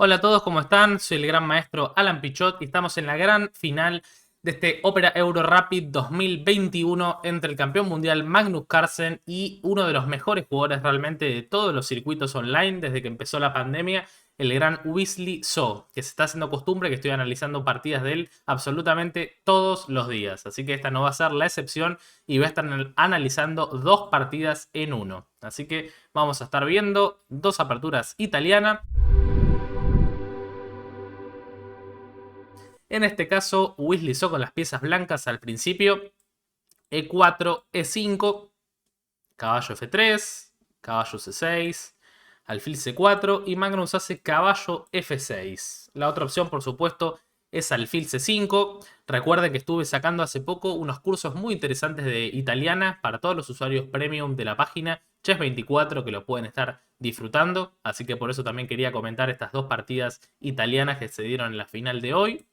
Hola a todos, ¿cómo están? Soy el gran maestro Alan Pichot y estamos en la gran final de este Opera Euro Rapid 2021 entre el campeón mundial Magnus Carlsen y uno de los mejores jugadores realmente de todos los circuitos online desde que empezó la pandemia, el gran Wesley So, que se está haciendo costumbre que estoy analizando partidas de él absolutamente todos los días. Así que esta no va a ser la excepción y voy a estar analizando dos partidas en uno. Así que vamos a estar viendo dos aperturas italianas. En este caso, Wesley So con las piezas blancas al principio. E4, E5, caballo F3, caballo C6, alfil C4 y Magnus hace caballo F6. La otra opción, por supuesto, es alfil C5. Recuerden que estuve sacando hace poco unos cursos muy interesantes de italiana para todos los usuarios premium de la página Chess24 que lo pueden estar disfrutando. Así que por eso también quería comentar estas dos partidas italianas que se dieron en la final de hoy.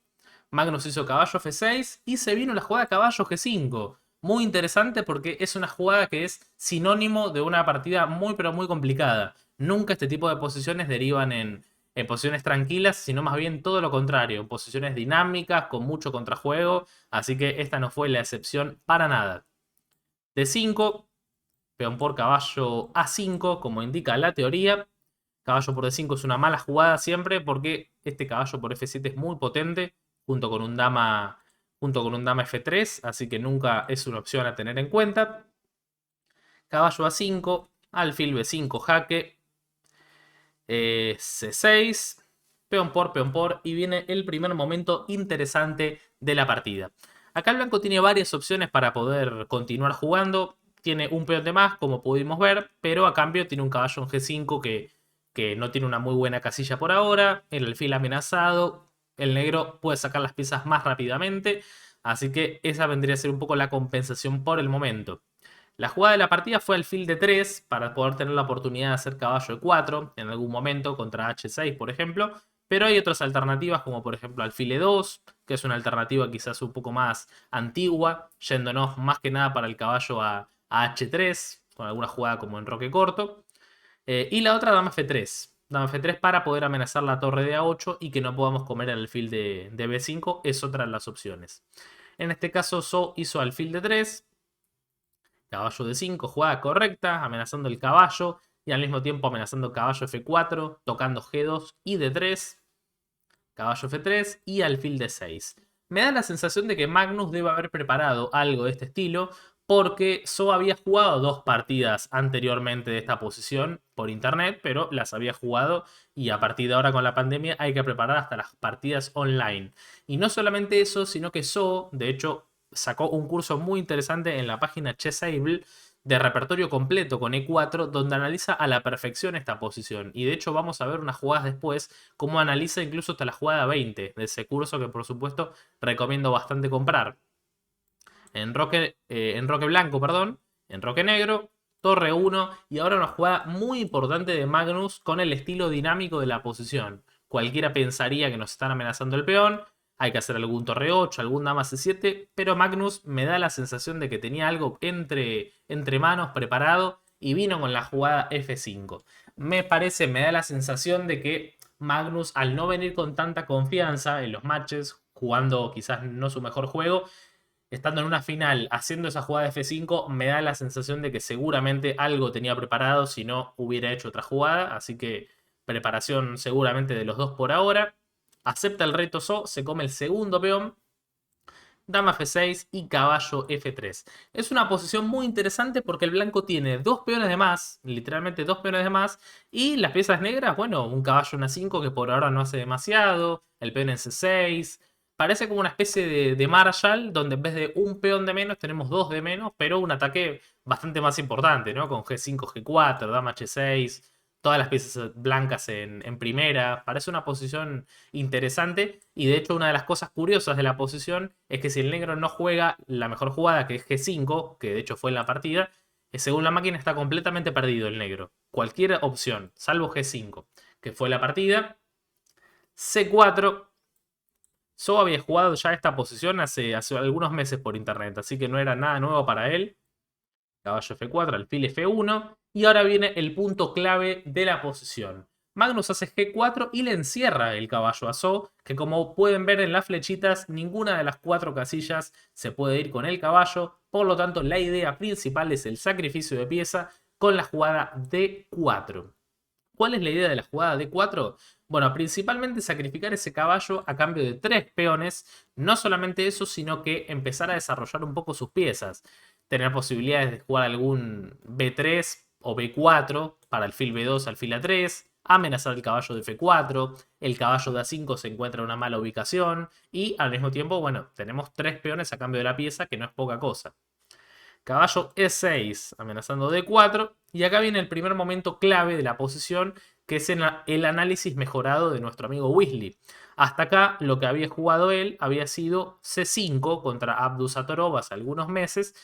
Magnus hizo caballo F6 y se vino la jugada caballo G5. Muy interesante porque es una jugada que es sinónimo de una partida muy pero muy complicada. Nunca este tipo de posiciones derivan en posiciones tranquilas, sino más bien todo lo contrario, en posiciones dinámicas, con mucho contrajuego. Así que esta no fue la excepción para nada. D5, peón por caballo A5, como indica la teoría. Caballo por D5 es una mala jugada siempre porque este caballo por F7 es muy potente junto con un dama, F3, así que nunca es una opción a tener en cuenta. Caballo A5, alfil B5, jaque, C6, peón por, y viene el primer momento interesante de la partida. Acá el blanco tiene varias opciones para poder continuar jugando. Tiene un peón de más, como pudimos ver, pero a cambio tiene un caballo en G5 que no tiene una muy buena casilla por ahora. El alfil amenazado. El negro puede sacar las piezas más rápidamente. Así que esa vendría a ser un poco la compensación por el momento. La jugada de la partida fue alfil de 3 para poder tener la oportunidad de hacer caballo de 4 en algún momento contra H6, por ejemplo. Pero hay otras alternativas como por ejemplo alfil E2, que es una alternativa quizás un poco más antigua, yéndonos más que nada para el caballo a H3, con alguna jugada como enroque corto. Y la otra dama F3. Dama F3 para poder amenazar la torre de A8 y que no podamos comer el alfil de B5 es otra de las opciones. En este caso So hizo alfil de 3, caballo de 5, jugada correcta, amenazando el caballo y al mismo tiempo amenazando caballo F4, tocando G2 y D3, caballo F3 y alfil de 6. Me da la sensación de que Magnus debe haber preparado algo de este estilo porque So había jugado dos partidas anteriormente de esta posición por internet, pero las había jugado y a partir de ahora con la pandemia hay que preparar hasta las partidas online. Y no solamente eso, sino que So, de hecho, sacó un curso muy interesante en la página Chessable de repertorio completo con E4, donde analiza a la perfección esta posición. Y de hecho vamos a ver unas jugadas después, cómo analiza incluso hasta la jugada 20 de ese curso que por supuesto recomiendo bastante comprar. Enroque blanco, perdón, enroque negro, torre 1 y ahora una jugada muy importante de Magnus con el estilo dinámico de la posición. Cualquiera pensaría que nos están amenazando el peón, hay que hacer algún torre 8, algún dama C7, pero Magnus me da la sensación de que tenía algo entre manos preparado y vino con la jugada F5. Me da la sensación de que Magnus, al no venir con tanta confianza en los matches, jugando quizás no su mejor juego, estando en una final haciendo esa jugada de F5, me da la sensación de que seguramente algo tenía preparado si no hubiera hecho otra jugada. Así que preparación seguramente de los dos por ahora. Acepta el reto So, se come el segundo peón. Dama F6 y caballo F3. Es una posición muy interesante porque el blanco tiene dos peones de más, literalmente dos peones de más, y las piezas negras, bueno, un caballo en A5 que por ahora no hace demasiado, el peón en C6. Parece como una especie de Marshall, donde en vez de un peón de menos tenemos dos de menos, pero un ataque bastante más importante, ¿no? Con G5, G4, dama H6, todas las piezas blancas en primera. Parece una posición interesante y de hecho una de las cosas curiosas de la posición es que si el negro no juega la mejor jugada, que es G5, que de hecho fue en la partida, según la máquina está completamente perdido el negro. Cualquier opción, salvo G5, que fue la partida. C4. So había jugado ya esta posición hace algunos meses por internet, así que no era nada nuevo para él. Caballo F4, alfil F1. Y ahora viene el punto clave de la posición. Magnus hace G4 y le encierra el caballo a So, que como pueden ver en las flechitas, ninguna de las 4 casillas se puede ir con el caballo. Por lo tanto, la idea principal es el sacrificio de pieza con la jugada D4. ¿Cuál es la idea de la jugada D4? Bueno, principalmente sacrificar ese caballo a cambio de 3 peones. No solamente eso, sino que empezar a desarrollar un poco sus piezas. Tener posibilidades de jugar algún B3 o B4 para alfil B2, alfil A3. Amenazar el caballo de F4. El caballo de A5 se encuentra en una mala ubicación. Y al mismo tiempo, bueno, tenemos 3 peones a cambio de la pieza, que no es poca cosa. Caballo E6, amenazando D4. Y acá viene el primer momento clave de la posición, que es el análisis mejorado de nuestro amigo Weasley. Hasta acá lo que había jugado él había sido C5 contra Abdusatorov hace algunos meses.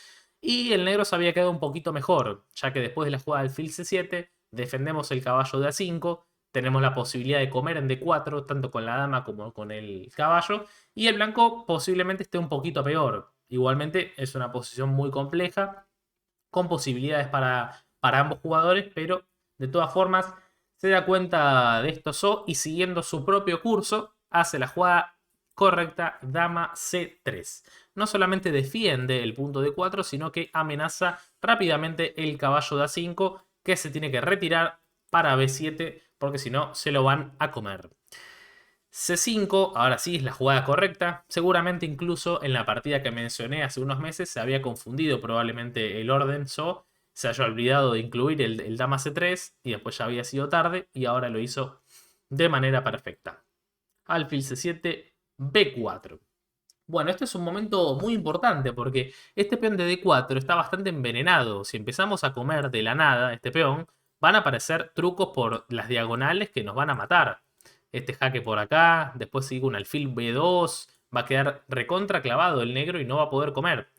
Y el negro se había quedado un poquito mejor, ya que después de la jugada del fil C7, defendemos el caballo de A5. Tenemos la posibilidad de comer en D4, tanto con la dama como con el caballo. Y el blanco posiblemente esté un poquito peor. Igualmente es una posición muy compleja, con posibilidades para ambos jugadores, pero de todas formas se da cuenta de esto So y siguiendo su propio curso hace la jugada correcta dama C3. No solamente defiende el punto D4, sino que amenaza rápidamente el caballo de A5, que se tiene que retirar para B7, porque si no se lo van a comer. C5, ahora sí es la jugada correcta. Seguramente incluso en la partida que mencioné hace unos meses se había confundido probablemente el orden So. Se haya olvidado de incluir el dama C3 y después ya había sido tarde y ahora lo hizo de manera perfecta. Alfil C7, B4. Bueno, este es un momento muy importante porque este peón de D4 está bastante envenenado. Si empezamos a comer de la nada este peón, van a aparecer trucos por las diagonales que nos van a matar. Este jaque por acá, después sigue un alfil B2, va a quedar recontra clavado el negro y no va a poder comer.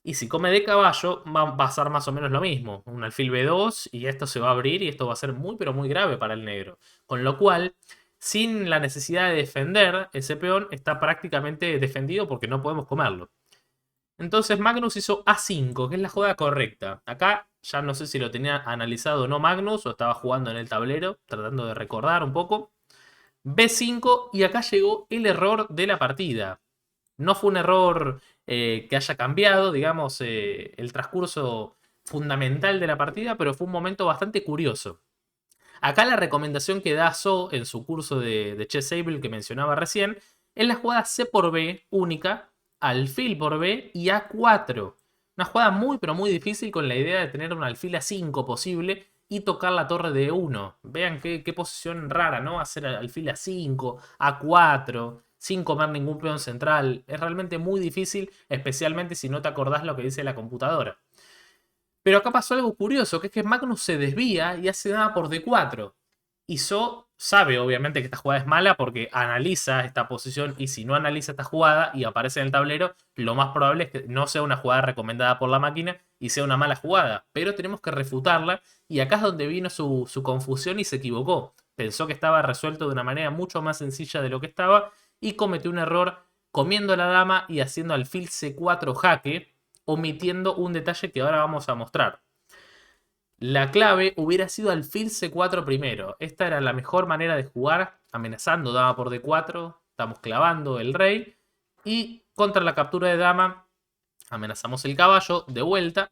Y si come de caballo, va a pasar más o menos lo mismo. Un alfil B2 y esto se va a abrir y esto va a ser muy pero muy grave para el negro. Con lo cual, sin la necesidad de defender, ese peón está prácticamente defendido porque no podemos comerlo. Entonces Magnus hizo A5, que es la jugada correcta. Acá ya no sé si lo tenía analizado o no Magnus, o estaba jugando en el tablero, tratando de recordar un poco. B5 y acá llegó el error de la partida. No fue un error que haya cambiado, digamos, el transcurso fundamental de la partida, pero fue un momento bastante curioso. Acá la recomendación que da So en su curso de Chessable que mencionaba recién es la jugada C por B única, alfil por B y A4. Una jugada muy pero muy difícil con la idea de tener un alfil A5 posible y tocar la torre de 1. Vean qué posición rara, ¿no? Hacer alfil A5, A4, sin comer ningún peón central. Es realmente muy difícil, especialmente si no te acordás lo que dice la computadora. Pero acá pasó algo curioso, que es que Magnus se desvía y hace dama por D4. Y So sabe obviamente que esta jugada es mala porque analiza esta posición y si no analiza esta jugada y aparece en el tablero, lo más probable es que no sea una jugada recomendada por la máquina y sea una mala jugada. Pero tenemos que refutarla y acá es donde vino su confusión y se equivocó. Pensó que estaba resuelto de una manera mucho más sencilla de lo que estaba y cometió un error comiendo la dama y haciendo alfil C4 jaque, omitiendo un detalle que ahora vamos a mostrar. La clave hubiera sido alfil C4 primero. Esta era la mejor manera de jugar, amenazando dama por D4, estamos clavando el rey, y contra la captura de dama amenazamos el caballo de vuelta,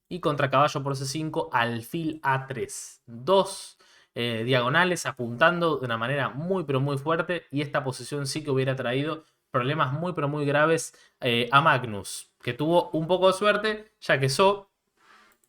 y contra caballo por C5 alfil A3. Dos diagonales apuntando de una manera muy pero muy fuerte, y esta posición sí que hubiera traído problemas muy pero muy graves a Magnus, que tuvo un poco de suerte, ya que So,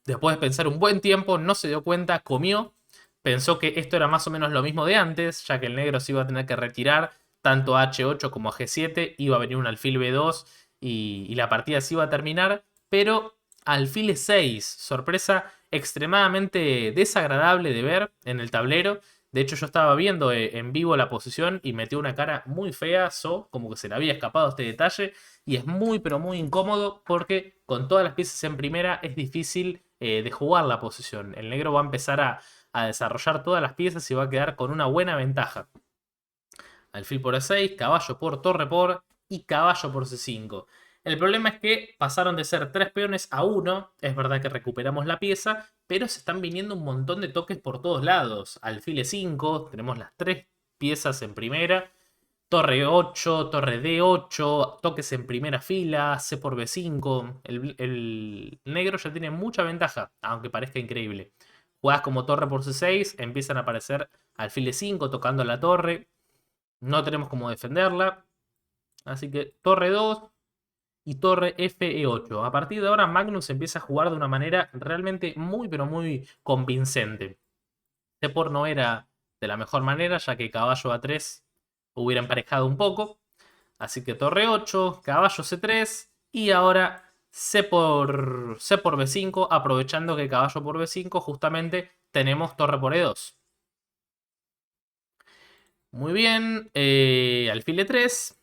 después de pensar un buen tiempo, no se dio cuenta, comió, pensó que esto era más o menos lo mismo de antes, ya que el negro se iba a tener que retirar tanto a H8 como a G7, iba a venir un alfil B2 y la partida se iba a terminar, pero alfil E6, sorpresa extremadamente desagradable de ver en el tablero. De hecho, yo estaba viendo en vivo la posición y metió una cara muy fea, So, como que se le había escapado este detalle. Y es muy, pero muy incómodo porque con todas las piezas en primera es difícil de jugar la posición. El negro va a empezar a desarrollar todas las piezas y va a quedar con una buena ventaja. Alfil por E6, caballo por torre por y caballo por C5. El problema es que pasaron de ser 3 peones a 1. Es verdad que recuperamos la pieza, pero se están viniendo un montón de toques por todos lados. Alfil E5, tenemos las 3 piezas en primera. Torre 8, torre D8, toques en primera fila, C por B5. El negro ya tiene mucha ventaja, aunque parezca increíble. Jugás como torre por C6, empiezan a aparecer alfil E5 tocando la torre. No tenemos cómo defenderla. Así que torre 2 y torre FE8. A partir de ahora Magnus empieza a jugar de una manera realmente muy pero muy convincente. C por no era de la mejor manera, ya que caballo A3 hubiera emparejado un poco. Así que torre 8, caballo C3 y ahora C por B5, aprovechando que caballo por B5 justamente tenemos torre por E2. Muy bien, alfil E3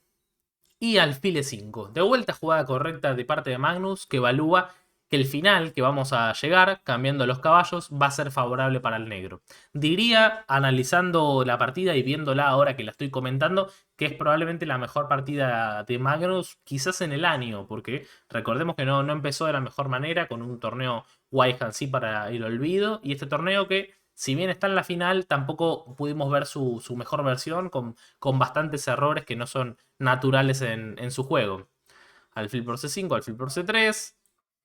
y alfil E5. De vuelta jugada correcta de parte de Magnus, que evalúa que el final que vamos a llegar, cambiando los caballos, va a ser favorable para el negro. Diría, analizando la partida y viéndola ahora que la estoy comentando, que es probablemente la mejor partida de Magnus quizás en el año, porque recordemos que no empezó de la mejor manera con un torneo White Hansi para el olvido, y este torneo que, si bien está en la final, tampoco pudimos ver su mejor versión con bastantes errores que no son naturales en su juego. Alfil por C5, alfil por C3,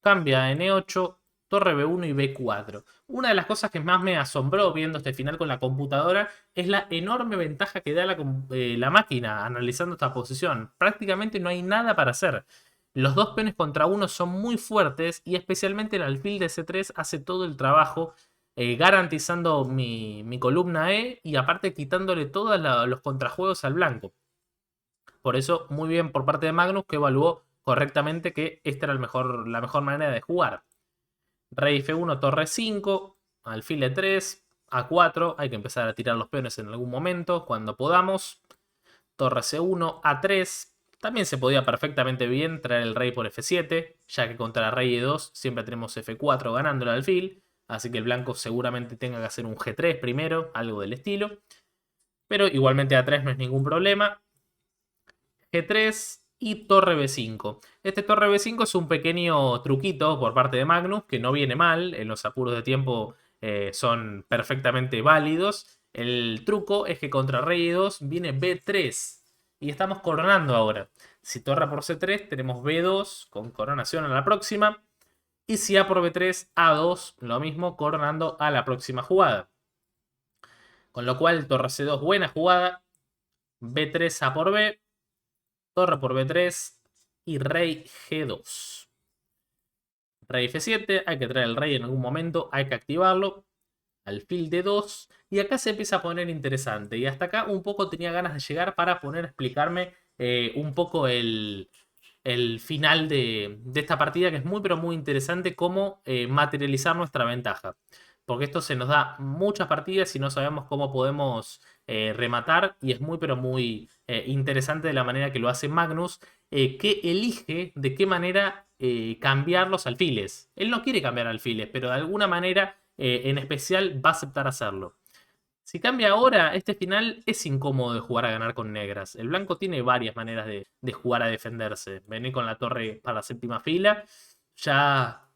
cambia en E8, torre B1 y B4. Una de las cosas que más me asombró viendo este final con la computadora es la enorme ventaja que da la máquina analizando esta posición. Prácticamente no hay nada para hacer. Los dos peones contra uno son muy fuertes y especialmente el alfil de C3 hace todo el trabajo, garantizando mi columna E y aparte quitándole todos los contrajuegos al blanco. Por eso, muy bien por parte de Magnus, que evaluó correctamente que esta era la mejor manera de jugar. Rey F1, torre 5, alfil E3, A4. Hay que empezar a tirar los peones en algún momento, cuando podamos. Torre C1, A3. También se podía perfectamente bien traer el rey por F7, ya que contra rey E2 siempre tenemos F4 ganando el alfil. Así que el blanco seguramente tenga que hacer un G3 primero, algo del estilo. Pero igualmente A3 no es ningún problema. G3 y torre B5. Este torre B5 es un pequeño truquito por parte de Magnus que no viene mal, en los apuros de tiempo son perfectamente válidos. El truco es que contra rey E2 viene B3 y estamos coronando ahora. Si torre por C3 tenemos B2 con coronación a la próxima, y si A por B3, A2, lo mismo coronando a la próxima jugada. Con lo cual torre C2 buena jugada, B3 A por B, torre por B3 y rey G2. Rey F7, hay que traer el rey en algún momento, hay que activarlo. Alfil D2 y acá se empieza a poner interesante. Y hasta acá un poco tenía ganas de llegar para poner a explicarme un poco el final de esta partida, que es muy pero muy interesante cómo materializar nuestra ventaja. Porque esto se nos da muchas partidas y no sabemos cómo podemos rematar, y es muy pero muy interesante de la manera que lo hace Magnus, que elige de qué manera cambiar los alfiles. Él no quiere cambiar alfiles, pero de alguna manera en especial va a aceptar hacerlo. Si cambia ahora, este final es incómodo de jugar a ganar con negras. El blanco tiene varias maneras de jugar a defenderse. Venir con la torre para la séptima fila ya,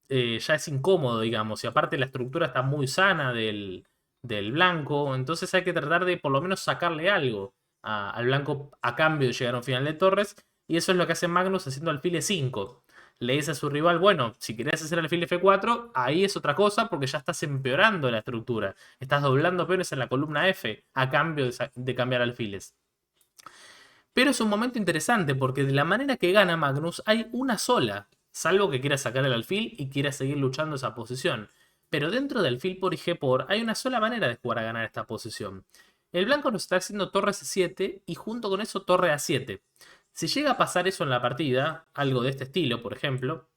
ya es incómodo, digamos. Y aparte la estructura está muy sana del blanco. Entonces hay que tratar de por lo menos sacarle algo al blanco a cambio de llegar a un final de torres. Y eso es lo que hace Magnus haciendo alfil E5. Le dice a su rival, bueno, si querés hacer alfil F4, ahí es otra cosa porque ya estás empeorando la estructura. Estás doblando peones en la columna F a cambio de cambiar alfiles. Pero es un momento interesante porque de la manera que gana Magnus hay una sola, salvo que quiera sacar el alfil y quiera seguir luchando esa posición. Pero dentro del alfil por y G por hay una sola manera de jugar a ganar esta posición. El blanco nos está haciendo torre C7 y junto con eso torre A7. Si llega a pasar eso en la partida, algo de este estilo, por ejemplo,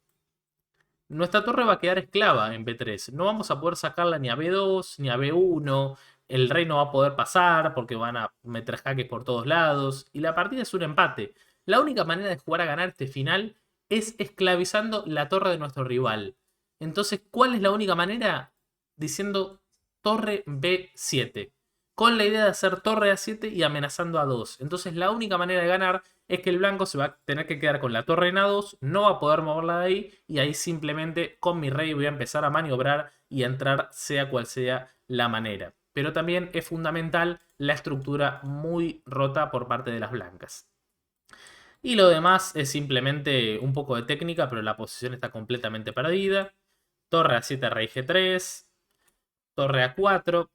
nuestra torre va a quedar esclava en B3. No vamos a poder sacarla ni a B2, ni a B1. El rey no va a poder pasar porque van a meter jaques por todos lados. Y la partida es un empate. La única manera de jugar a ganar este final es esclavizando la torre de nuestro rival. Entonces, ¿cuál es la única manera? Diciendo torre B7. Con la idea de hacer torre A7 y amenazando a 2. Entonces, la única manera de ganar es que el blanco se va a tener que quedar con la torre en A2, no va a poder moverla de ahí, y ahí simplemente con mi rey voy a empezar a maniobrar y entrar sea cual sea la manera. Pero también es fundamental la estructura muy rota por parte de las blancas. Y lo demás es simplemente un poco de técnica, pero la posición está completamente perdida. Torre A7, rey G3, torre A4,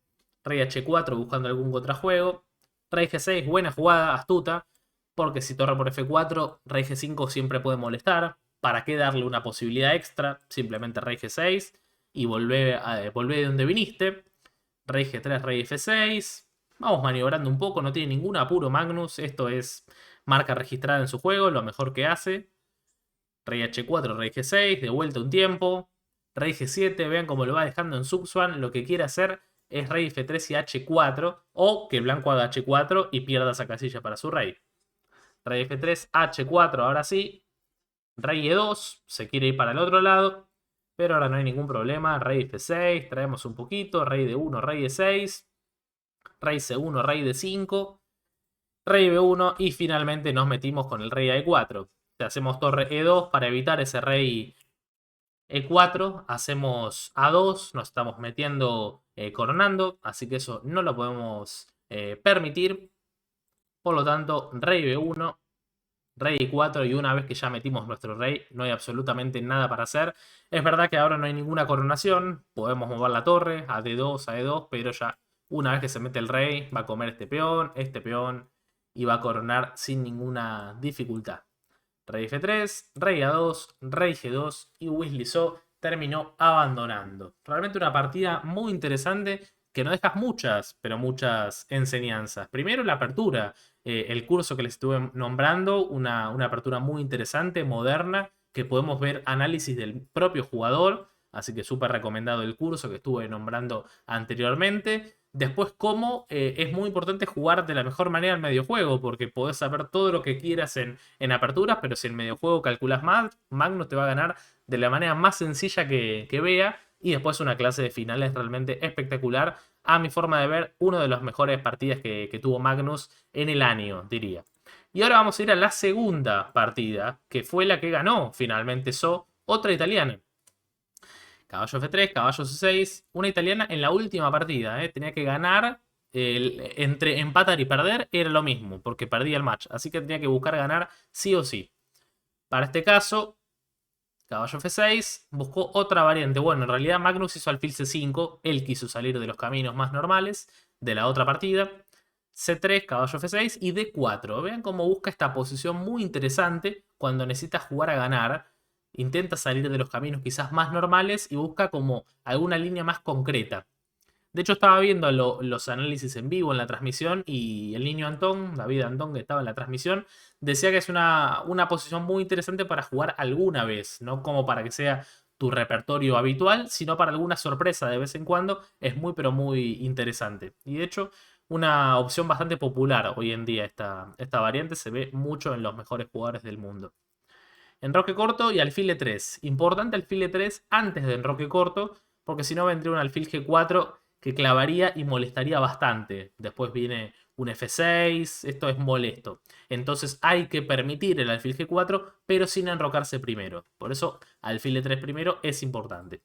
rey H4 buscando algún contrajuego, rey G6, buena jugada, astuta, porque si torre por F4, rey G5 siempre puede molestar. ¿Para qué darle una posibilidad extra? Simplemente rey G6 y volvé de donde viniste. Rey G3, rey F6. Vamos maniobrando un poco, no tiene ningún apuro Magnus. Esto es marca registrada en su juego, lo mejor que hace. Rey H4, rey G6, de vuelta un tiempo. Rey G7, vean cómo lo va dejando en Subswan. Lo que quiere hacer es rey F3 y H4. O que blanco haga H4 y pierda esa casilla para su rey. Rey F3, H4, ahora sí. Rey E2, se quiere ir para el otro lado. Pero ahora no hay ningún problema. Rey F6, traemos un poquito. Rey D1, rey E6. Rey C1, rey D5. Rey B1 y finalmente nos metimos con el rey a E4. Hacemos torre E2 para evitar ese rey E4. Hacemos A2, nos estamos metiendo coronando, así que eso no lo podemos permitir. Por lo tanto, rey B1, rey E4 y una vez que ya metimos nuestro rey, no hay absolutamente nada para hacer. Es verdad que ahora no hay ninguna coronación, podemos mover la torre a D2, a E2, pero ya una vez que se mete el rey, va a comer este peón y va a coronar sin ninguna dificultad. Rey F3, rey A2, rey G2 y Wislizo terminó abandonando. Realmente una partida muy interesante que no dejas muchas, pero muchas enseñanzas. Primero la apertura, el curso que les estuve nombrando, una apertura muy interesante, moderna, que podemos ver análisis del propio jugador, así que súper recomendado el curso que estuve nombrando anteriormente. Después, cómo es muy importante jugar de la mejor manera el mediojuego, porque podés saber todo lo que quieras en aperturas, pero si en mediojuego calculas más, Magnus te va a ganar de la manera más sencilla que vea. Y después una clase de finales realmente espectacular. A mi forma de ver, una de las mejores partidas que tuvo Magnus en el año, diría. Y ahora vamos a ir a la segunda partida, que fue la que ganó finalmente otra italiana. Caballo F3, caballo C6. Una italiana en la última partida. Tenía que ganar. Entre empatar y perder era lo mismo, porque perdía el match. Así que tenía que buscar ganar sí o sí. Para este caso, caballo F6 buscó otra variante. Bueno, en realidad Magnus hizo alfil C5. Él quiso salir de los caminos más normales de la otra partida. C3, caballo F6 y D4. Vean cómo busca esta posición muy interesante cuando necesita jugar a ganar. Intenta salir de los caminos quizás más normales y busca como alguna línea más concreta. De hecho, estaba viendo los análisis en vivo en la transmisión y el niño Antón, David Antón, que estaba en la transmisión, decía que es una posición muy interesante para jugar alguna vez, no como para que sea tu repertorio habitual, sino para alguna sorpresa de vez en cuando. Es muy, pero muy interesante. Y de hecho, una opción bastante popular hoy en día esta variante se ve mucho en los mejores jugadores del mundo. Enroque corto y alfil E3. Importante alfil E3 antes de enroque corto, porque si no vendría un alfil G4 que clavaría y molestaría bastante. Después viene un F6, esto es molesto. Entonces hay que permitir el alfil G4, pero sin enrocarse primero. Por eso alfil E3 primero es importante.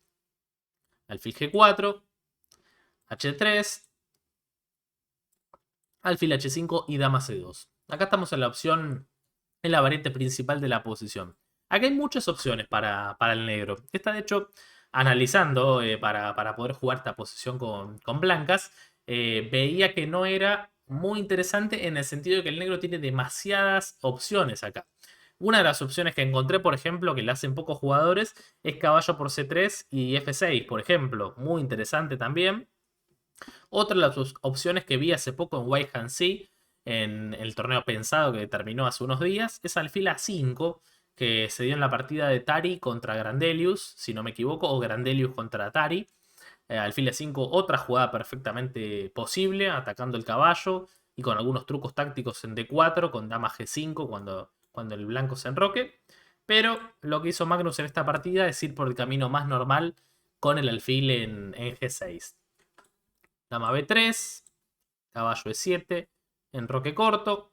Alfil G4, H3, alfil H5 y dama C2. Acá estamos en la opción, en la variante principal de la posición. Acá hay muchas opciones para el negro. Está de hecho analizando para poder jugar esta posición con blancas. Veía que no era muy interesante en el sentido de que el negro tiene demasiadas opciones acá. Una de las opciones que encontré, por ejemplo, que le hacen pocos jugadores, es caballo por C3 y F6, por ejemplo. Muy interesante también. Otra de las opciones que vi hace poco en White Hand Sea, en el torneo pensado que terminó hace unos días, es alfil A5, que se dio en la partida de Tari contra Grandelius, si no me equivoco, o Grandelius contra Tari. Alfil A5, otra jugada perfectamente posible, atacando el caballo y con algunos trucos tácticos en D4, con dama G5 cuando el blanco se enroque. Pero lo que hizo Magnus en esta partida es ir por el camino más normal con el alfil en G6. Dama B3, caballo E7, enroque corto,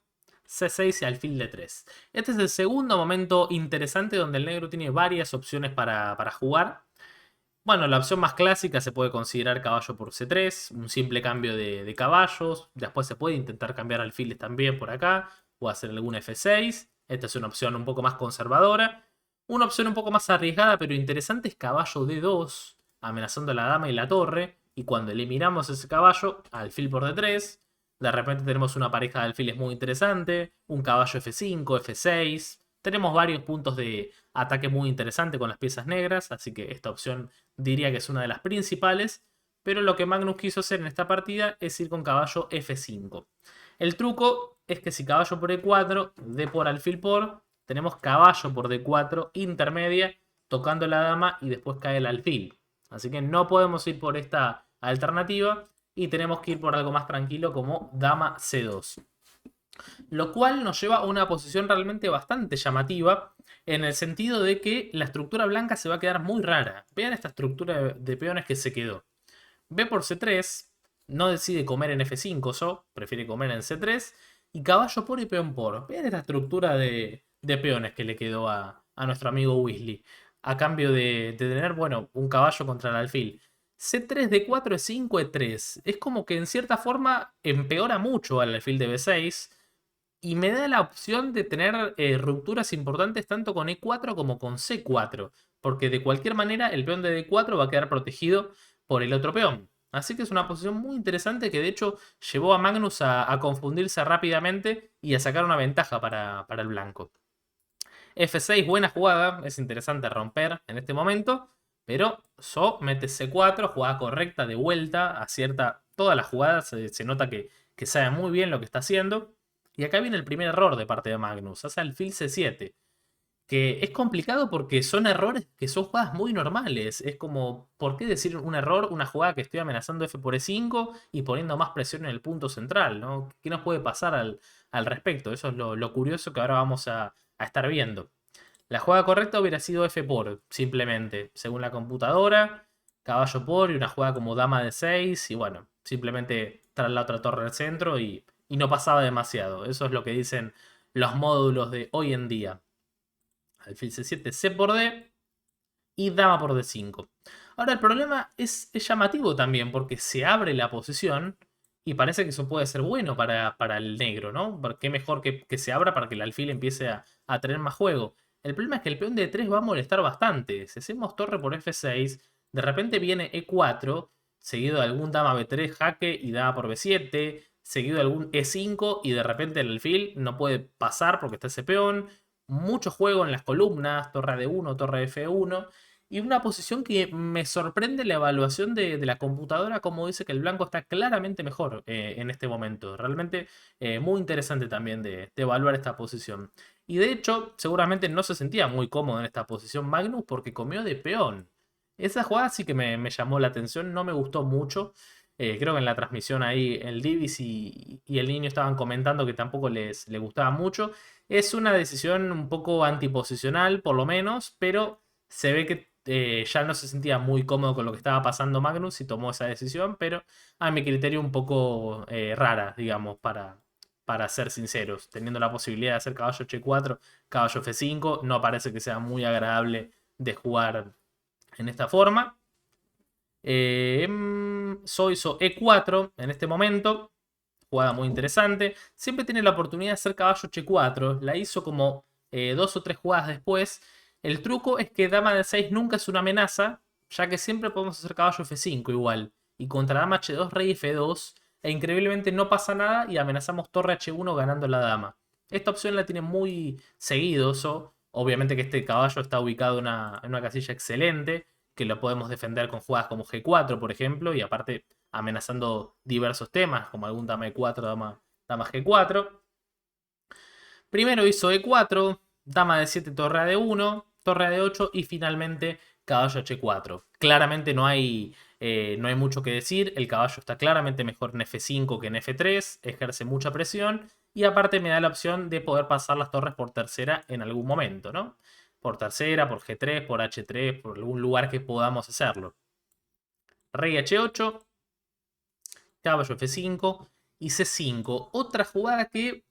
C6 y alfil D3. Este es el segundo momento interesante donde el negro tiene varias opciones para jugar. Bueno, la opción más clásica se puede considerar caballo por C3, un simple cambio de caballos. Después se puede intentar cambiar alfiles también por acá, o hacer algún F6. Esta es una opción un poco más conservadora. Una opción un poco más arriesgada, pero interesante, es caballo D2, amenazando a la dama y la torre. Y cuando eliminamos ese caballo, alfil por D3, de repente tenemos una pareja de alfiles muy interesante, un caballo F5, F6. Tenemos varios puntos de ataque muy interesante con las piezas negras, así que esta opción diría que es una de las principales, pero lo que Magnus quiso hacer en esta partida es ir con caballo F5. El truco es que si caballo por E4, D por alfil por, tenemos caballo por D4 intermedia, tocando la dama y después cae el alfil. Así que no podemos ir por esta alternativa y tenemos que ir por algo más tranquilo como dama C2. Lo cual nos lleva a una posición realmente bastante llamativa, en el sentido de que la estructura blanca se va a quedar muy rara. Vean esta estructura de peones que se quedó. B por C3, no decide comer en F5, prefiere comer en C3, y caballo por y peón por. Vean esta estructura de peones que le quedó a nuestro amigo Weasley, a cambio de tener, bueno, un caballo contra el alfil. C3, D4, E5, E3. Es como que en cierta forma empeora mucho al alfil de B6 y me da la opción de tener rupturas importantes tanto con E4 como con C4. Porque de cualquier manera el peón de D4 va a quedar protegido por el otro peón. Así que es una posición muy interesante que de hecho llevó a Magnus a confundirse rápidamente y a sacar una ventaja para el blanco. F6, buena jugada, es interesante romper en este momento. Pero So mete C4, jugada correcta de vuelta, acierta todas las jugadas, se nota que sabe muy bien lo que está haciendo. Y acá viene el primer error de parte de Magnus, hace alfil C7, que es complicado porque son errores que son jugadas muy normales. Es como, ¿por qué decir un error, una jugada que estoy amenazando F por E5 y poniendo más presión en el punto central, ¿no? ¿Qué nos puede pasar al respecto? Eso es lo curioso que ahora vamos a estar viendo. La jugada correcta hubiera sido F por, simplemente, según la computadora, caballo por y una jugada como dama de 6 y bueno, simplemente traer la otra torre al centro y no pasaba demasiado. Eso es lo que dicen los módulos de hoy en día. Alfil C7, C por D y dama por D5. Ahora el problema es llamativo también porque se abre la posición y parece que eso puede ser bueno para el negro, ¿no? Qué mejor que se abra para que el alfil empiece a tener más juego. El problema es que el peón de E3 va a molestar bastante. Si hacemos torre por F6, de repente viene E4, seguido de algún dama B3 jaque y dama por B7, seguido de algún E5 y de repente el alfil no puede pasar porque está ese peón. Mucho juego en las columnas, torre D1, torre F1. Y una posición que me sorprende la evaluación de la computadora, como dice que el blanco está claramente mejor en este momento. Realmente muy interesante también de evaluar esta posición. Y de hecho, seguramente no se sentía muy cómodo en esta posición Magnus porque comió de peón. Esa jugada sí que me llamó la atención, no me gustó mucho. Creo que en la transmisión ahí el Divis y el niño estaban comentando que tampoco les gustaba mucho. Es una decisión un poco antiposicional, por lo menos, pero se ve que ya no se sentía muy cómodo con lo que estaba pasando Magnus y tomó esa decisión, pero a mi criterio un poco rara, digamos, para ser sinceros. Teniendo la posibilidad de hacer caballo H4, caballo F5, no parece que sea muy agradable de jugar en esta forma. Hizo E4 en este momento, jugada muy interesante. Siempre tiene la oportunidad de hacer caballo H4, la hizo como dos o tres jugadas después. El truco es que dama de 6 nunca es una amenaza, ya que siempre podemos hacer caballo F5 igual. Y contra dama H2, rey F2, e increíblemente no pasa nada y amenazamos torre H1 ganando la dama. Esta opción la tiene muy seguido, obviamente que este caballo está ubicado en una casilla excelente, que lo podemos defender con jugadas como G4, por ejemplo, y aparte amenazando diversos temas, como algún dama E4, dama G4. Primero hizo E4, dama de 7, torre a D1, torre a D8 y finalmente caballo H4. Claramente no hay mucho que decir, el caballo está claramente mejor en F5 que en F3, ejerce mucha presión y aparte me da la opción de poder pasar las torres por tercera en algún momento, ¿no? Por tercera, por G3, por H3, por algún lugar que podamos hacerlo. Rey H8, caballo F5 y C5. Otra jugada que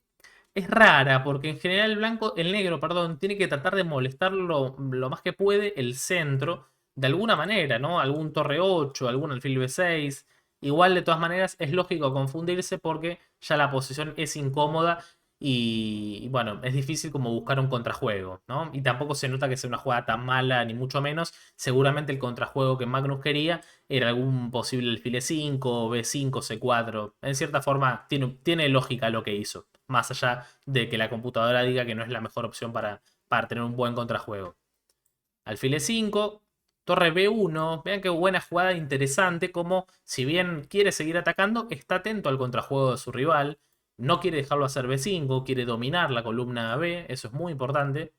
es rara, porque en general el negro, perdón, tiene que tratar de molestar lo más que puede el centro, de alguna manera, ¿no? Algún torre 8, algún alfil B6. Igual, de todas maneras, es lógico confundirse porque ya la posición es incómoda y bueno, es difícil como buscar un contrajuego, ¿no? Y tampoco se nota que sea una jugada tan mala, ni mucho menos. Seguramente el contrajuego que Magnus quería era algún posible alfil E5, B5, C4. En cierta forma, tiene lógica lo que hizo, más allá de que la computadora diga que no es la mejor opción para tener un buen contrajuego. Alfil E5, torre B1. Vean qué buena jugada interesante. Como si bien quiere seguir atacando, está atento al contrajuego de su rival. No quiere dejarlo hacer B5, quiere dominar la columna B. Eso es muy importante.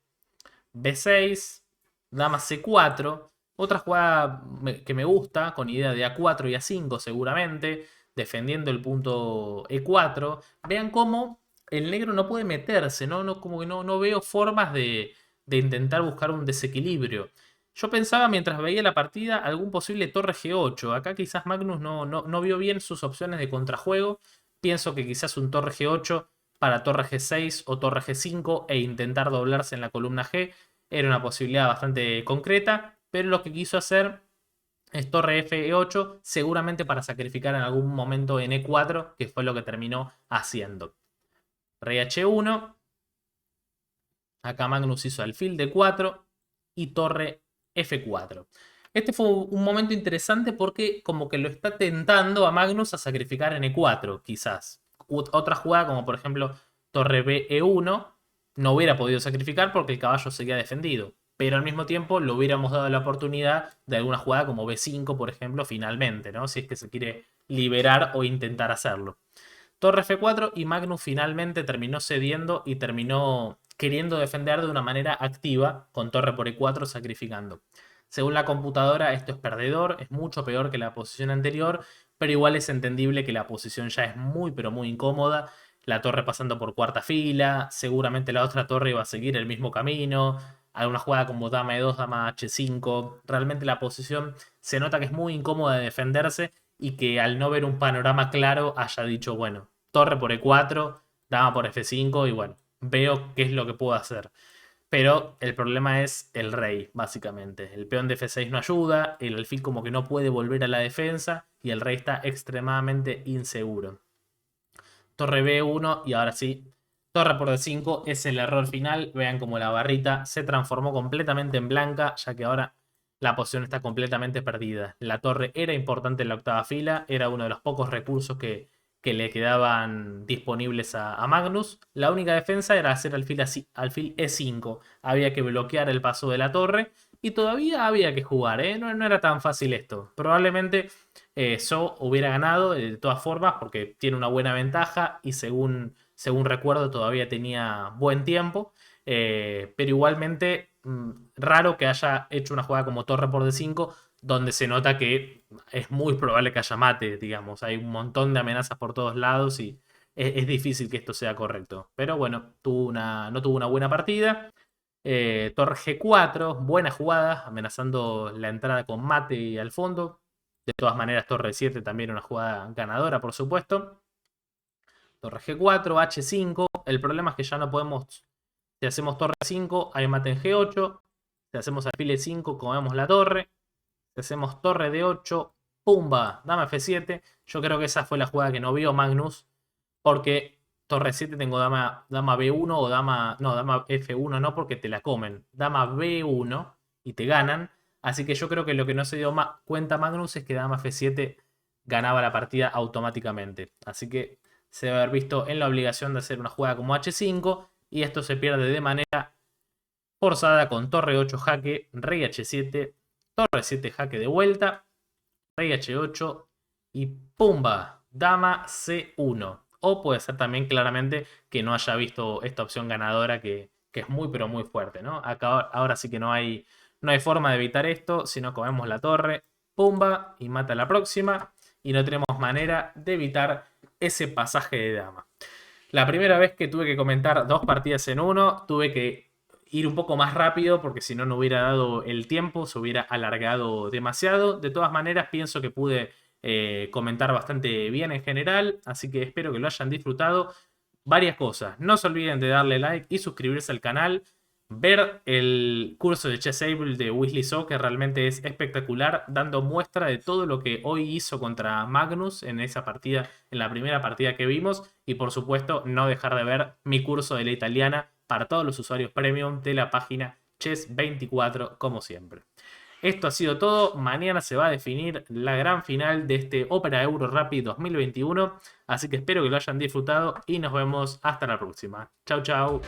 B6, dama C4. Otra jugada que me gusta, con idea de A4 y A5 seguramente, defendiendo el punto E4. Vean cómo el negro no puede meterse, ¿no? Como que no veo formas de intentar buscar un desequilibrio. Yo pensaba mientras veía la partida algún posible torre G8. Acá quizás Magnus no vio bien sus opciones de contrajuego. Pienso que quizás un torre G8 para torre G6 o torre G5 e intentar doblarse en la columna G era una posibilidad bastante concreta, pero lo que quiso hacer es torre F8, seguramente para sacrificar en algún momento en E4, que fue lo que terminó haciendo. Rey H1, acá Magnus hizo alfil D4 y torre F4. Este fue un momento interesante porque como que lo está tentando a Magnus a sacrificar en E4, quizás. Otra jugada como por ejemplo torre B E1 no hubiera podido sacrificar porque el caballo seguía defendido. Pero al mismo tiempo le hubiéramos dado la oportunidad de alguna jugada como B5, por ejemplo, finalmente, ¿no? Si es que se quiere liberar o intentar hacerlo. Torre F4 y Magnus finalmente terminó cediendo y terminó queriendo defender de una manera activa con torre por E4 sacrificando. Según la computadora esto es perdedor, es mucho peor que la posición anterior, pero igual es entendible que la posición ya es muy pero muy incómoda. La torre pasando por cuarta fila, seguramente la otra torre iba a seguir el mismo camino, alguna jugada como dama E2, dama H5. Realmente la posición se nota que es muy incómoda de defenderse y que al no ver un panorama claro haya dicho, bueno, torre por E4, dama por F5 y bueno, veo qué es lo que puedo hacer. Pero el problema es el rey, básicamente. El peón de F6 no ayuda, el alfil como que no puede volver a la defensa y el rey está extremadamente inseguro. Torre B1 y ahora sí, torre por D5 es el error final. Vean como la barrita se transformó completamente en blanca, ya que ahora la posición está completamente perdida. La torre era importante en la octava fila, era uno de los pocos recursos que le quedaban disponibles a Magnus. La única defensa era hacer alfil E5. Había que bloquear el paso de la torre y todavía había que jugar, ¿eh? No era tan fácil esto. Probablemente So hubiera ganado de todas formas porque tiene una buena ventaja y según recuerdo todavía tenía buen tiempo. Pero igualmente raro que haya hecho una jugada como torre por D5 donde se nota que es muy probable que haya mate, digamos. Hay un montón de amenazas por todos lados y es difícil que esto sea correcto. Pero bueno, no tuvo una buena partida. Torre G4, buena jugada, amenazando la entrada con mate al fondo. De todas maneras, torre 7 también una jugada ganadora, por supuesto. Torre G4, H5. El problema es que ya no podemos. Si hacemos torre 5, hay mate en G8. Si hacemos alfil E5, comemos la torre. Si hacemos torre D8, pumba, dama F7. Yo creo que esa fue la jugada que no vio Magnus. Porque torre 7 tengo dama B1 o dama. No, dama F1 no, porque te la comen. Dama B1 y te ganan. Así que yo creo que lo que no se dio cuenta Magnus es que dama F7 ganaba la partida automáticamente. Así que se debe haber visto en la obligación de hacer una jugada como H5 y esto se pierde de manera forzada con torre 8 jaque, rey H7, torre 7 jaque de vuelta, rey H8 y pumba, dama C1. O puede ser también claramente que no haya visto esta opción ganadora que es muy pero muy fuerte, ¿no? Acá ahora sí que no hay forma de evitar esto, sino comemos la torre, pumba y mata la próxima y no tenemos manera de evitar ese pasaje de dama. La primera vez que tuve que comentar dos partidas en uno, tuve que ir un poco más rápido porque si no, no hubiera dado el tiempo, se hubiera alargado demasiado. De todas maneras, pienso que pude comentar bastante bien en general, así que espero que lo hayan disfrutado. Varias cosas, no se olviden de darle like y suscribirse al canal. ver el curso de Chessable de Wesley So, que realmente es espectacular, dando muestra de todo lo que hoy hizo contra Magnus en esa partida, en la primera partida que vimos. Y por supuesto, no dejar de ver mi curso de la italiana para todos los usuarios premium de la página Chess24, como siempre. Esto ha sido todo. Mañana se va a definir la gran final de este Opera Euro Rapid 2021. Así que espero que lo hayan disfrutado y nos vemos hasta la próxima. Chau, chau.